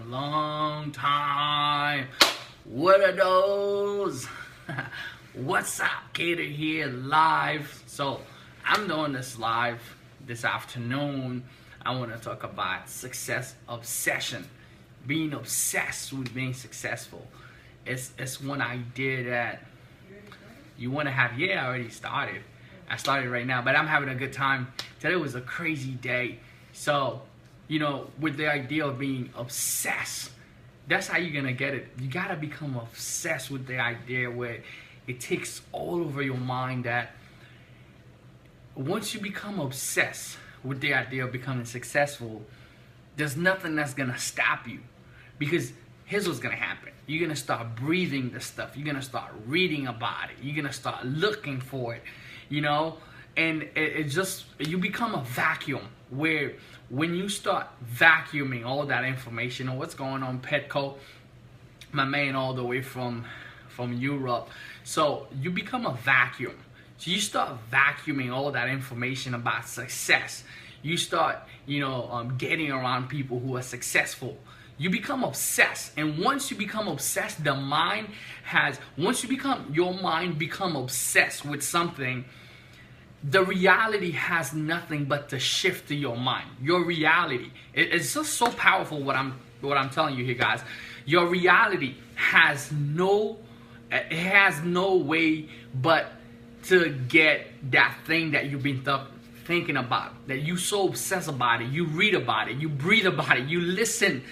long time. What are those? What's up? Cater here live. So I'm doing this live this afternoon. I want to talk about success obsession. Being obsessed with being successful. It's one idea that you want to have. Yeah, I already started. I started right now, but I'm having a good time. Today was a crazy day. So, you know, with the idea of being obsessed, that's how you're gonna get it. You gotta become obsessed with the idea where it takes all over your mind. That once you become obsessed with the idea of becoming successful, there's nothing that's gonna stop you. Because here's what's gonna happen. You're gonna start breathing the stuff. You're gonna start reading about it. You're gonna start looking for it, you know? And it just, you become a vacuum where when you start vacuuming all that information on what's going on, Petco, my man all the way from Europe. So you become a vacuum. So you start vacuuming all that information about success. You start, getting around people who are successful. You become obsessed. And once you become obsessed, your mind become obsessed with something, the reality has nothing but to shift to your mind. Your reality, it's just so powerful what I'm telling you here, guys. Your reality has no way but to get that thing that you've been thinking about, that you so obsessed about it. You read about it, you breathe about it, you listen.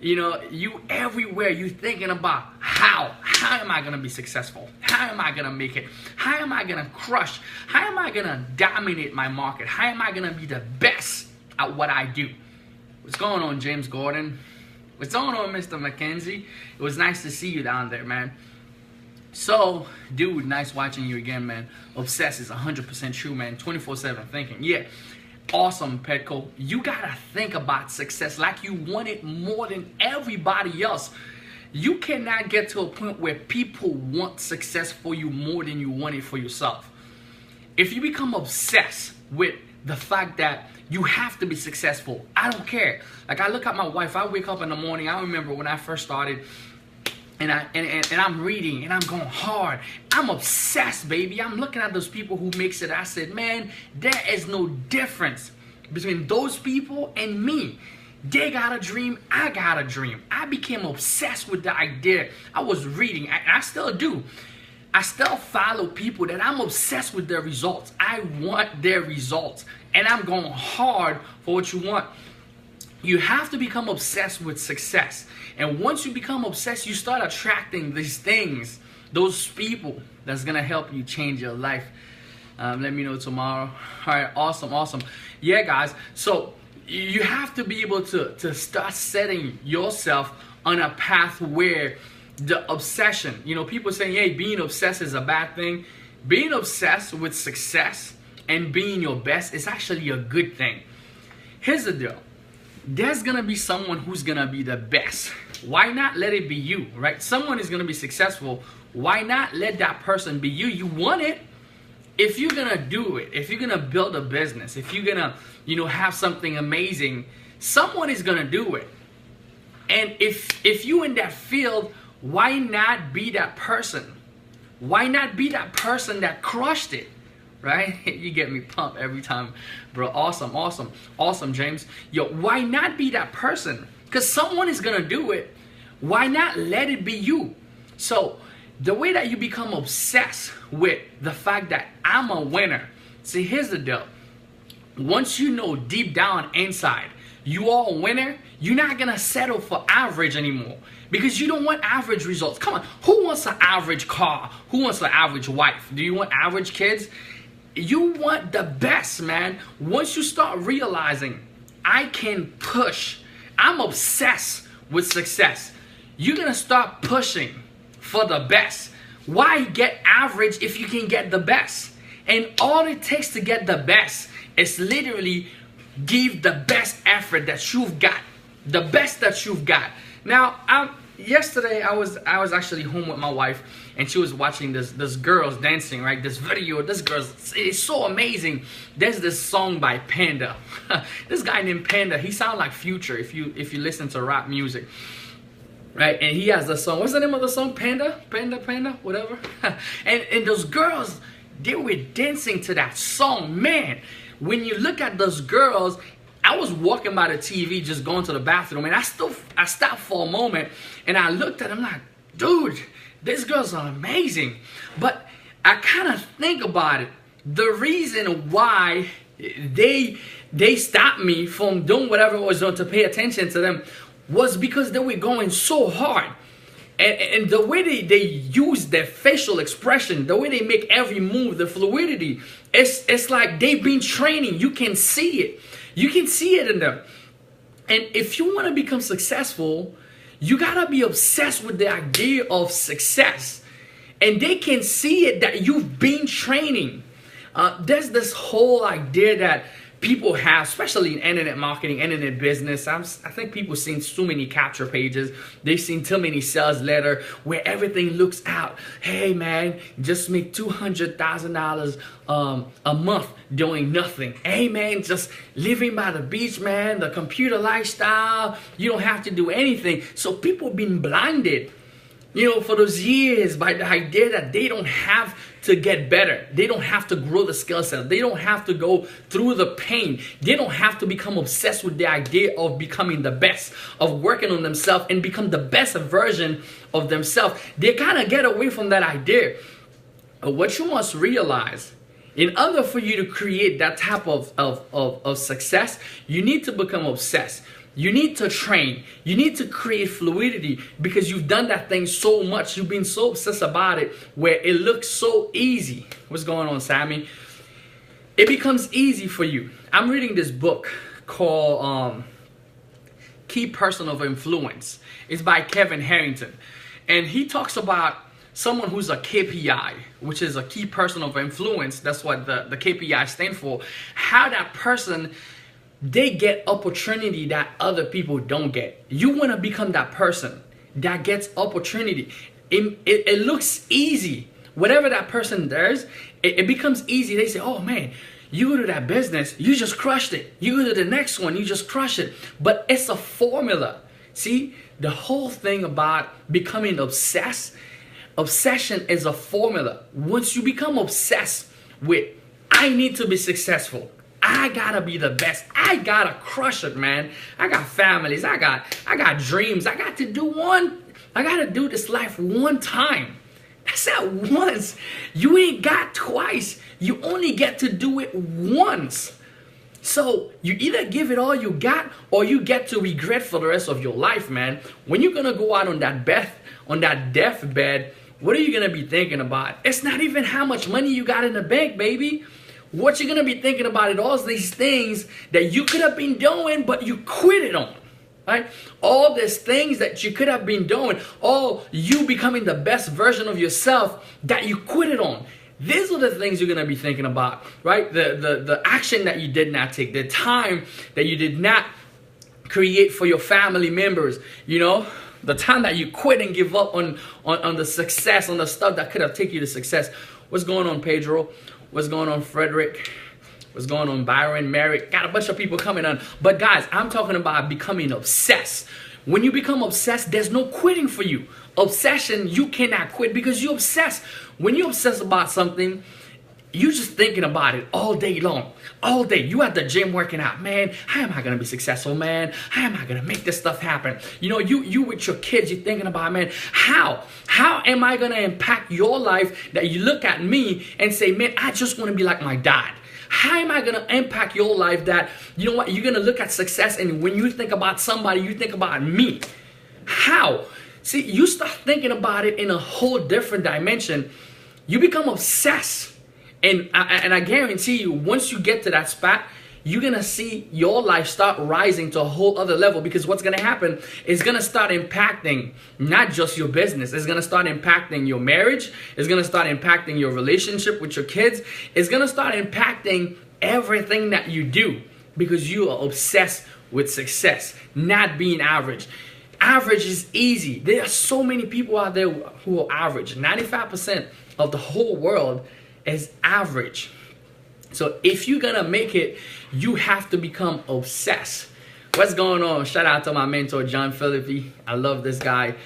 You everywhere you thinking about how am I gonna be successful? How am I gonna make it? How am I gonna crush? How am I gonna dominate my market? How am I gonna be the best at what I do? What's going on, James Gordon? What's going on, Mr. McKenzie? It was nice to see you down there, man. So, dude, nice watching you again, man. Obsessed is 100% true, man. 24/7 thinking. Yeah. Awesome, Petco. You gotta think about success like you want it more than everybody else. You cannot get to a point where people want success for you more than you want it for yourself. If you become obsessed with the fact that you have to be successful, I don't care. Like, I look at my wife, I wake up in the morning, I remember when I first started, and I'm reading and I'm going hard. I'm obsessed, baby. I'm looking at those people who makes it. I said, man, there is no difference between those people and me. They got a dream, I got a dream. I became obsessed with the idea. I was reading, and I still do. I still follow people that I'm obsessed with their results. I want their results, and I'm going hard for what you want. You have to become obsessed with success. And once you become obsessed, you start attracting these things, those people that's going to help you change your life. Let me know tomorrow. All right, awesome. Yeah, guys. So you have to be able to start setting yourself on a path where the obsession, people saying, hey, being obsessed is a bad thing. Being obsessed with success and being your best is actually a good thing. Here's the deal. There's gonna be someone who's gonna be the best. Why not let it be you, right? Someone is gonna be successful. Why not let that person be you? You want it. If you're gonna do it, if you're gonna build a business, if you're gonna, have something amazing, someone is gonna do it. And if you in that field, why not be that person? Why not be that person that crushed it? Right? You get me pumped every time, bro. Awesome, James. Yo, why not be that person? Because someone is gonna do it. Why not let it be you? So the way that you become obsessed with the fact that I'm a winner. See, here's the deal. Once you know deep down inside you are a winner, you're not gonna settle for average anymore. Because you don't want average results. Come on, who wants an average car? Who wants an average wife? Do you want average kids? You want the best, man. Once you start realizing I can push, I'm obsessed with success, you're gonna start pushing for the best. Why get average if you can get the best? And all it takes to get the best is literally give the best effort that you've got. The best that you've got. Now, yesterday I was actually home with my wife, and she was watching this girls dancing, right? This video, this girl's, it's so amazing. There's this song by Panda. This guy named Panda, he sounds like Future if you listen to rap music, right? And he has the song. What's the name of the song? Panda, whatever. and those girls, they were dancing to that song, man. When you look at those girls, I was walking by the TV, just going to the bathroom, and I stopped for a moment, and I looked at them like, dude, these girls are amazing. But I kind of think about it. The reason why they stopped me from doing whatever I was doing to pay attention to them was because they were going so hard. And the way they use their facial expression, the way they make every move, the fluidity, it's like they've been training. You can see it. You can see it in them. And if you want to become successful, you got to be obsessed with the idea of success. And they can see it that you've been training. There's this whole idea that people have, especially in internet marketing, internet business. I think people seen too many capture pages. They've seen too many sales letter where everything looks out. Hey man, just make $200,000 a month doing nothing. Hey man, just living by the beach, man. The computer lifestyle. You don't have to do anything. So people been blinded, for those years by the idea that they don't have to get better. They don't have to grow the skill set. They don't have to go through the pain. They don't have to become obsessed with the idea of becoming the best, of working on themselves and become the best version of themselves. They kind of get away from that idea. What you must realize, in order for you to create that type of success, you need to become obsessed. You need to train. You need to create fluidity because you've done that thing so much. You've been so obsessed about it where it looks so easy. What's going on, Sammy? It becomes easy for you. I'm reading this book called Key Person of Influence. It's by Kevin Harrington. And he talks about someone who's a KPI, which is a key person of influence. That's what the KPI stands for. How that person, they get opportunity that other people don't get. You want to become that person that gets opportunity. It looks easy. Whatever that person does, it becomes easy. They say, oh man, you go to that business, you just crushed it. You go to the next one, you just crush it. But it's a formula. See, the whole thing about becoming obsessed, obsession is a formula. Once you become obsessed with, I need to be successful, I gotta be the best, I gotta crush it, man. I got families, I got dreams, I gotta do this life one time. That's that once. You ain't got twice. You only get to do it once. So you either give it all you got or you get to regret for the rest of your life, man. When you're gonna go out on that deathbed, what are you gonna be thinking about? It's not even how much money you got in the bank, baby. What you're gonna be thinking about is all these things that you could have been doing, but you quit it on. Right? All these things that you could have been doing, all you becoming the best version of yourself that you quit it on. These are the things you're gonna be thinking about, right? The action that you did not take, the time that you did not create for your family members, the time that you quit and give up on the success, on the stuff that could have taken you to success. What's going on, Pedro? What's going on, Frederick? What's going on, Byron, Merrick? Got a bunch of people coming on. But guys, I'm talking about becoming obsessed. When you become obsessed, there's no quitting for you. Obsession, you cannot quit because you're obsessed. When you obsess about something, you're just thinking about it all day long. All day. You at the gym working out. Man, how am I going to be successful, man? How am I going to make this stuff happen? You with your kids, you're thinking about, man, how am I going to impact your life that you look at me and say, man, I just want to be like my dad? How am I going to impact your life that, you're going to look at success and when you think about somebody, you think about me? How? See, you start thinking about it in a whole different dimension. You become obsessed. And I guarantee you, once you get to that spot, you're going to see your life start rising to a whole other level because what's going to happen is going to start impacting not just your business. It's going to start impacting your marriage. It's going to start impacting your relationship with your kids. It's going to start impacting everything that you do because you are obsessed with success, not being average. Average is easy. There are so many people out there who are average. 95% of the whole world is average. So if you're gonna make it, you have to become obsessed. What's going on? Shout out to my mentor, John Philippi. I love this guy.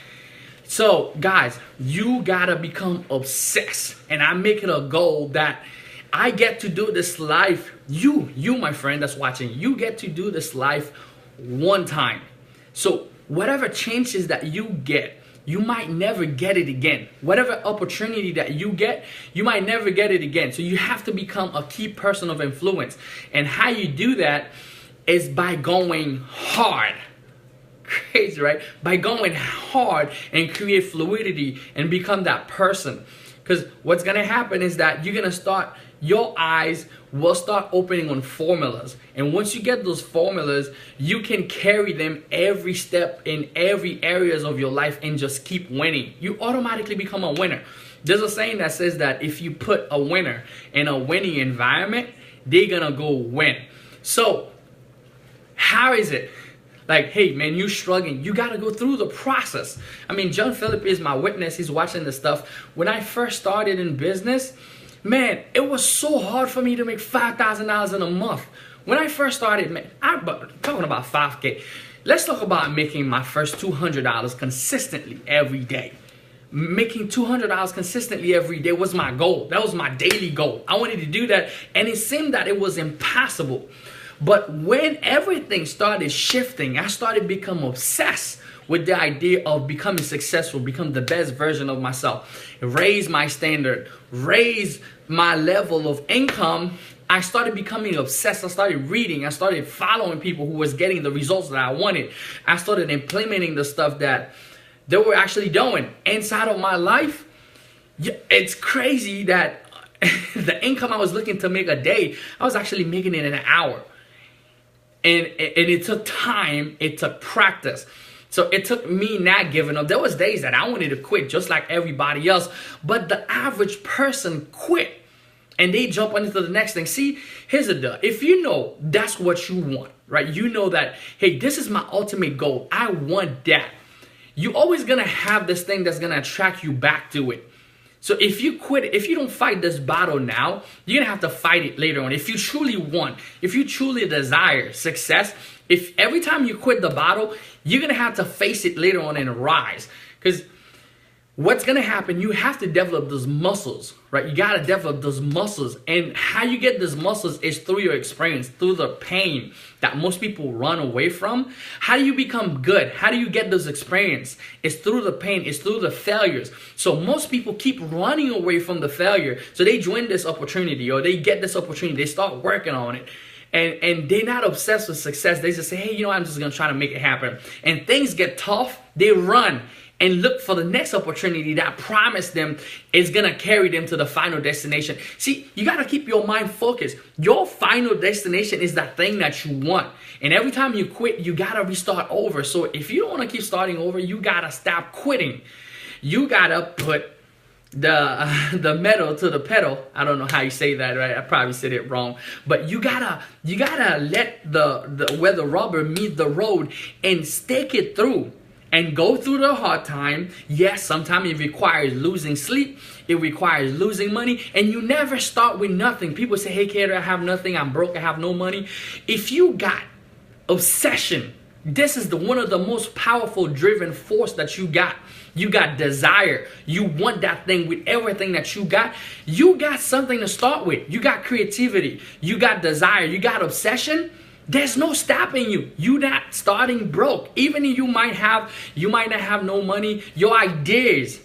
So guys, you gotta become obsessed. And I make it a goal that I get to do this life. You my friend that's watching, you get to do this life one time. So whatever chances that you get, you might never get it again. Whatever opportunity that you get, you might never get it again. So you have to become a key person of influence. And how you do that is by going hard. Crazy, right? By going hard and create fluidity and become that person. Because what's going to happen is that you're going to start, your eyes will start opening on formulas. And once you get those formulas, you can carry them every step in every areas of your life and just keep winning. You automatically become a winner. There's a saying that says that if you put a winner in a winning environment, they're going to go win. So how is it? Like, hey man, you struggling, you gotta go through the process. I mean, John Philip is my witness, he's watching this stuff. When I first started in business, man, it was so hard for me to make $5,000 in a month. When I first started, man, I'm talking about 5K. Let's talk about making my first $200 consistently every day. Making $200 consistently every day was my goal. That was my daily goal. I wanted to do that, and it seemed that it was impossible. But when everything started shifting, I started becoming obsessed with the idea of becoming successful, become the best version of myself, raise my standard, raise my level of income. I started becoming obsessed. I started reading. I started following people who was getting the results that I wanted. I started implementing the stuff that they were actually doing inside of my life. It's crazy that the income I was looking to make a day, I was actually making it in an hour. And it took time, it took practice. So it took me not giving up. There was days that I wanted to quit just like everybody else. But the average person quit and they jump into the next thing. See, here's the deal. If you know that's what you want, right? You know that, hey, this is my ultimate goal. I want that. You're always going to have this thing that's going to attract you back to it. So if you quit, if you don't fight this battle now, you're going to have to fight it later on. If you truly want, if you truly desire success, if every time you quit the battle, you're going to have to face it later on and rise. Because what's going to happen, you have to develop those muscles, right? You got to develop those muscles. And how you get those muscles is through your experience, through the pain that most people run away from. How do you become good? How do you get those experience? It's through the pain. It's through the failures. So most people keep running away from the failure. So they join this opportunity or they get this opportunity. They start working on it. And they're not obsessed with success. They just say, hey, I'm just going to try to make it happen. And things get tough. They run and look for the next opportunity that promised them is going to carry them to the final destination. See, you got to keep your mind focused. Your final destination is that thing that you want. And every time you quit, you got to restart over. So if you don't want to keep starting over, you got to stop quitting. You got to put the metal to the pedal. I don't know how you say that, right? I probably said it wrong. But you gotta let where the rubber meet the road and stick it through. And go through the hard time. Yes, sometimes it requires losing sleep. It requires losing money. And you never start with nothing. People say, hey, kid, I have nothing. I'm broke. I have no money. If you got obsession, this is one of the most powerful driven force that you got. You got desire. You want that thing with everything that you got. You got something to start with. You got creativity. You got desire. You got obsession. There's no stopping you. You're not starting broke. Even if you might not have no money, your ideas.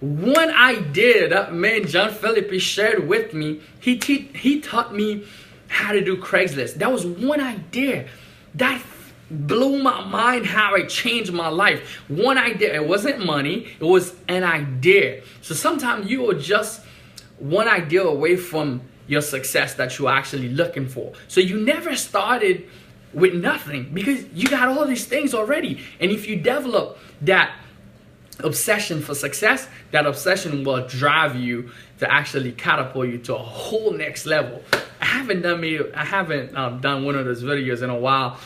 One idea that man John Philippi shared with me, he taught me how to do Craigslist. That was one idea that blew my mind, how it changed my life. One idea. It wasn't money. It was an idea. So sometimes you are just one idea away from your success that you're actually looking for. So you never started with nothing because you got all these things already. And if you develop that obsession for success, that obsession will drive you to actually catapult you to a whole next level. I haven't done one of those videos in a while,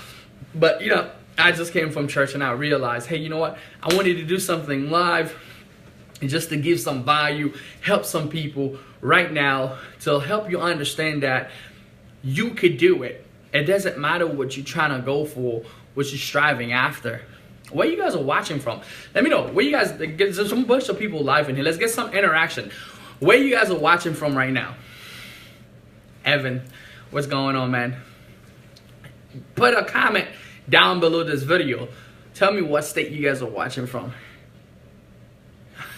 but I just came from church and I realized, hey, you know what? I wanted to do something live and just to give some value, help some people right now, to help you understand that you could do it. It doesn't matter what you're trying to go for, what you're striving after. Where you guys are watching from? Let me know. Where you guys, there's a bunch of people live in here. Let's get some interaction. Where you guys are watching from right now? Evan, what's going on, man? Put a comment down below this video. Tell me what state you guys are watching from.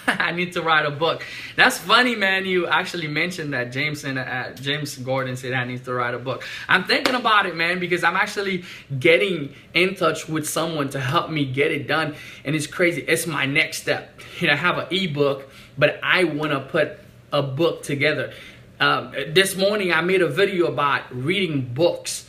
I need to write a book. That's funny, man. You actually mentioned that James Gordon said I need to write a book. I'm thinking about it, man, because I'm actually getting in touch with someone to help me get it done. And it's crazy. It's my next step. I have an ebook, but I want to put a book together. This morning I made a video about reading books.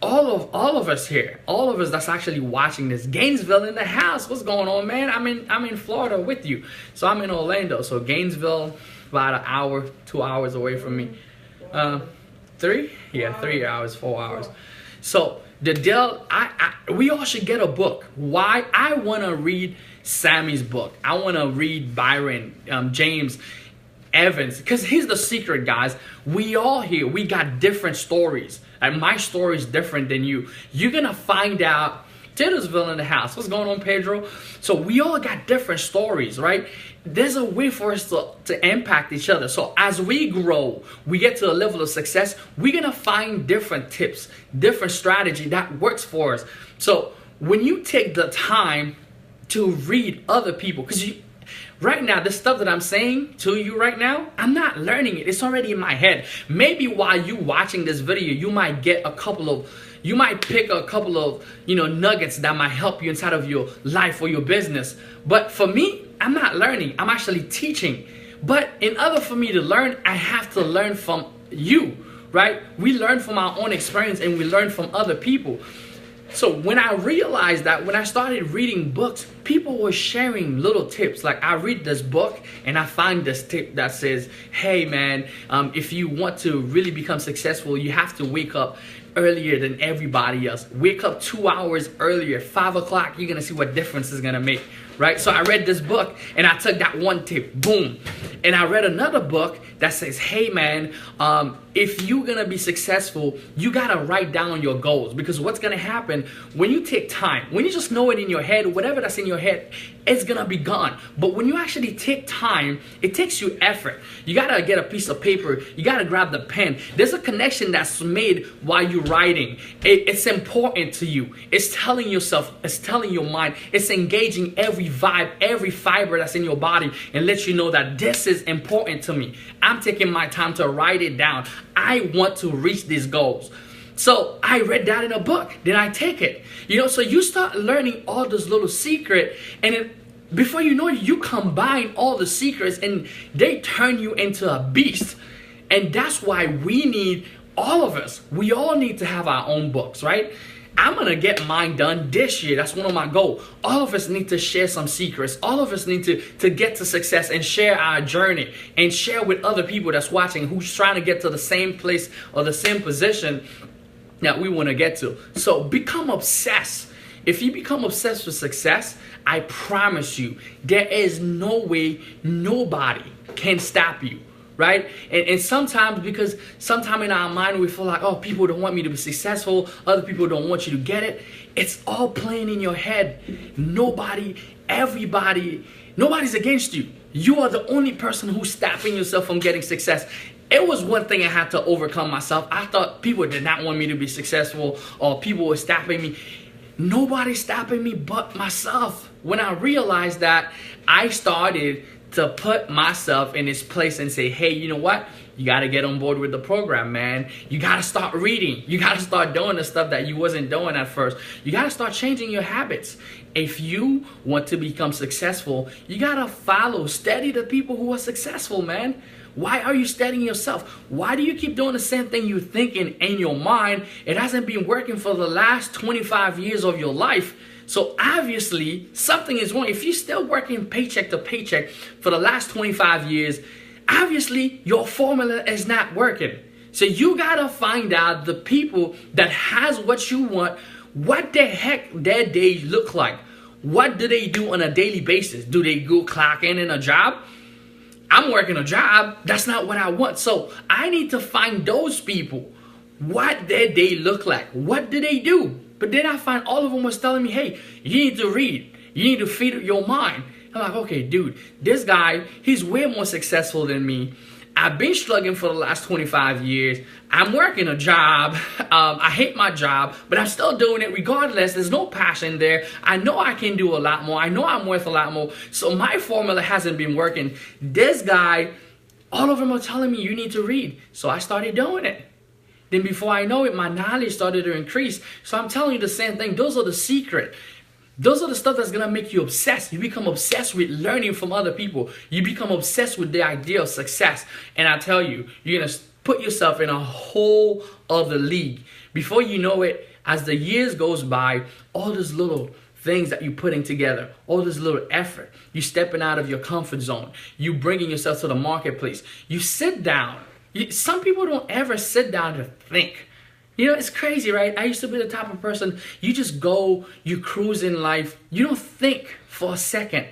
All of us here, all of us that's actually watching this. Gainesville in the house. What's going on, man? I'm in Florida with you. So I'm in Orlando. So Gainesville, about an hour, 2 hours away from me. 3? Yeah, 3 hours, 4 hours. So the deal, we all should get a book. Why? I want to read Sammy's book. I want to read Byron, James Evans, because here's the secret, guys. We all here, we got different stories. And my story is different than you. You're gonna find out. Taylorsville in the house. What's going on, Pedro? So we all got different stories, right? There's a way for us to impact each other. So as we grow, we get to a level of success, we're gonna find different tips, different strategy that works for us. So when you take the time to read other people, because right now, the stuff that I'm saying to you right now, I'm not learning it. It's already in my head. Maybe while you watching this video, you might pick a couple of, nuggets that might help you inside of your life or your business. But for me, I'm not learning. I'm actually teaching. But in order for me to learn, I have to learn from you, right? We learn from our own experience and we learn from other people. So when I realized that, when I started reading books, people were sharing little tips. Like I read this book and I find this tip that says, hey man, if you want to really become successful, you have to wake up earlier than everybody else. Wake up 2 hours earlier, 5 o'clock, you're gonna see what difference it's gonna make, right? So I read this book and I took that one tip, boom. And I read another book that says, hey man, if you're gonna be successful, you gotta write down your goals, because what's gonna happen when you take time, when you just know it in your head, whatever that's in your head, it's gonna be gone. But when you actually take time, it takes you effort. You gotta get a piece of paper, you gotta grab the pen. There's a connection that's made while you're writing. It's important to you. It's telling yourself, it's telling your mind, it's engaging every vibe, every fiber that's in your body, and let you know that this is important to me. I'm taking my time to write it down. I want to reach these goals. So I read that in a book. Then I take it. So you start learning all those little secrets, and before you know it, you combine all the secrets and they turn you into a beast. And that's why we need, all of us, we all need to have our own books, right? I'm going to get mine done this year. That's one of my goals. All of us need to share some secrets. All of us need to get to success and share our journey and share with other people that's watching who's trying to get to the same place or the same position that we want to get to. So become obsessed. If you become obsessed with success, I promise you, there is no way nobody can stop you. Right? And sometimes, because sometimes in our mind we feel like, oh, people don't want me to be successful, other people don't want you to get it. It's all playing in your head. Nobody's against you. You are the only person who's stopping yourself from getting success. It was one thing I had to overcome myself. I thought people did not want me to be successful, or people were stopping me. Nobody's stopping me but myself. When I realized that, I started to put myself in this place and say, hey, you know what? You got to get on board with the program, man. You got to start reading. You got to start doing the stuff that you wasn't doing at first. You got to start changing your habits. If you want to become successful, you got to study the people who are successful, man. Why are you studying yourself? Why do you keep doing the same thing you're thinking in your mind? It hasn't been working for the last 25 years of your life. So obviously something is wrong. If you're still working paycheck to paycheck for the last 25 years, obviously your formula is not working. So you gotta find out the people that has what you want what the heck their days look like. What do they do on a daily basis? Do they go clock in a job? I'm working a job. That's not what I want. So I need to find those people, what their day look like. What do they do? But then I find all of them was telling me, hey, you need to read. You need to feed your mind. I'm like, okay, dude, this guy, he's way more successful than me. I've been struggling for the last 25 years. I'm working a job. I hate my job, but I'm still doing it regardless. There's no passion there. I know I can do a lot more. I know I'm worth a lot more. So my formula hasn't been working. This guy, all of them are telling me you need to read. So I started doing it. Then before I know it, my knowledge started to increase. So I'm telling you the same thing. Those are the secret. Those are the stuff that's going to make you obsessed. You become obsessed with learning from other people. You become obsessed with the idea of success. And I tell you, you're going to put yourself in a whole other league. Before you know it, as the years goes by, all those little things that you're putting together, all this little effort, you stepping out of your comfort zone, you bringing yourself to the marketplace, you sit down. Some people don't ever sit down to think. You know, it's crazy, right? I used to be the type of person, you just go, you cruise in life, you don't think for a second.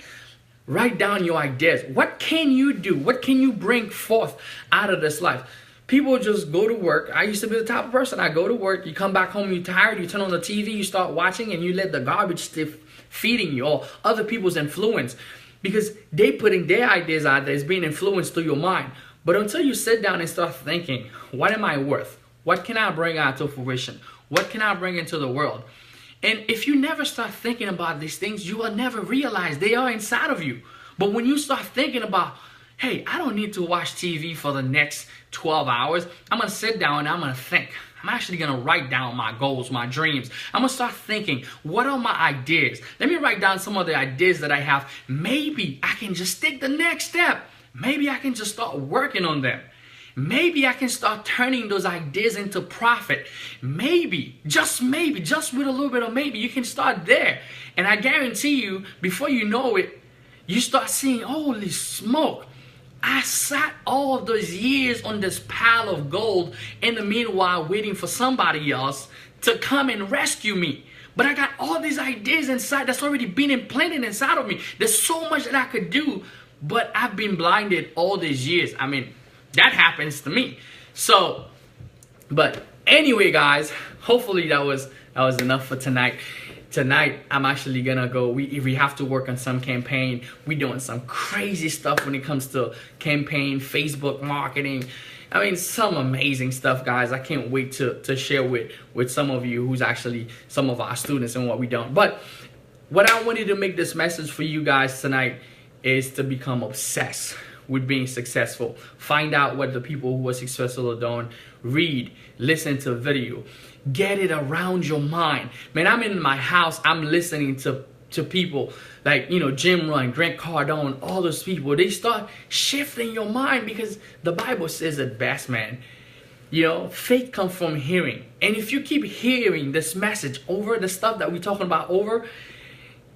Write down your ideas. What can you do? What can you bring forth out of this life? People just go to work. I used to be the type of person, I go to work, you come back home, you're tired, you turn on the TV, you start watching, and you let the garbage stuff feeding you, or other people's influence. Because they putting their ideas out there, it's being influenced through your mind. But until you sit down and start thinking, what am I worth? What can I bring out to fruition? What can I bring into the world? And if you never start thinking about these things, you will never realize they are inside of you. But when you start thinking about, hey, I don't need to watch TV for the next 12 hours. I'm going to sit down and I'm going to think. I'm actually going to write down my goals, my dreams. I'm going to start thinking, what are my ideas? Let me write down some of the ideas that I have. Maybe I can just take the next step. Maybe I can just start working on them. Maybe I can start turning those ideas into profit. Maybe, just with a little bit of maybe, you can start there. And I guarantee you, before you know it, you start seeing, holy smoke, I sat all of those years on this pile of gold in the meanwhile waiting for somebody else to come and rescue me. But I got all these ideas inside that's already been implanted inside of me. There's so much that I could do, but I've been blinded all these years. I mean, that happens to me. So, but anyway, guys, hopefully that was enough for tonight. Tonight, I'm actually gonna go. We have to work on some campaign. We're doing some crazy stuff when it comes to campaign, Facebook marketing. I mean, some amazing stuff, guys. I can't wait to share with some of you who's actually some of our students and what we done. But what I wanted to make this message for you guys tonight is to become obsessed with being successful. Find out what the people who are successful are doing. Read, listen to video. Get it around your mind. Man, I'm in my house, I'm listening to people like, you know, Jim Rohn, Grant Cardone, all those people. They start shifting your mind because the Bible says it best, man. You know, faith comes from hearing. And if you keep hearing this message over, the stuff that we're talking about over,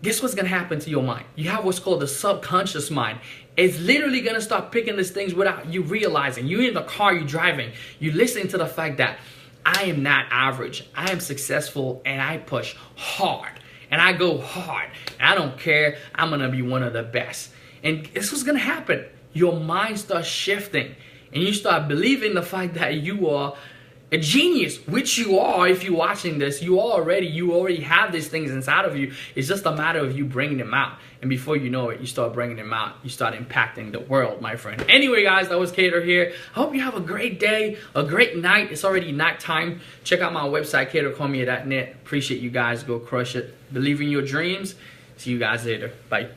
guess what's going to happen to your mind? You have what's called the subconscious mind. It's literally going to start picking these things without you realizing. You're in the car, you're driving. You listen to the fact that I am not average. I am successful and I push hard. And I go hard. And I don't care. I'm going to be one of the best. And this was going to happen. Your mind starts shifting. And you start believing the fact that you are a genius, which you are. If you're watching this, you already have these things inside of you. It's just a matter of you bringing them out. And before you know it, you start bringing them out. You start impacting the world, my friend. Anyway, guys, that was Cater here. I hope you have a great day, a great night. It's already night time. Check out my website, catercallme.net. Appreciate you guys. Go crush it. Believe in your dreams. See you guys later. Bye.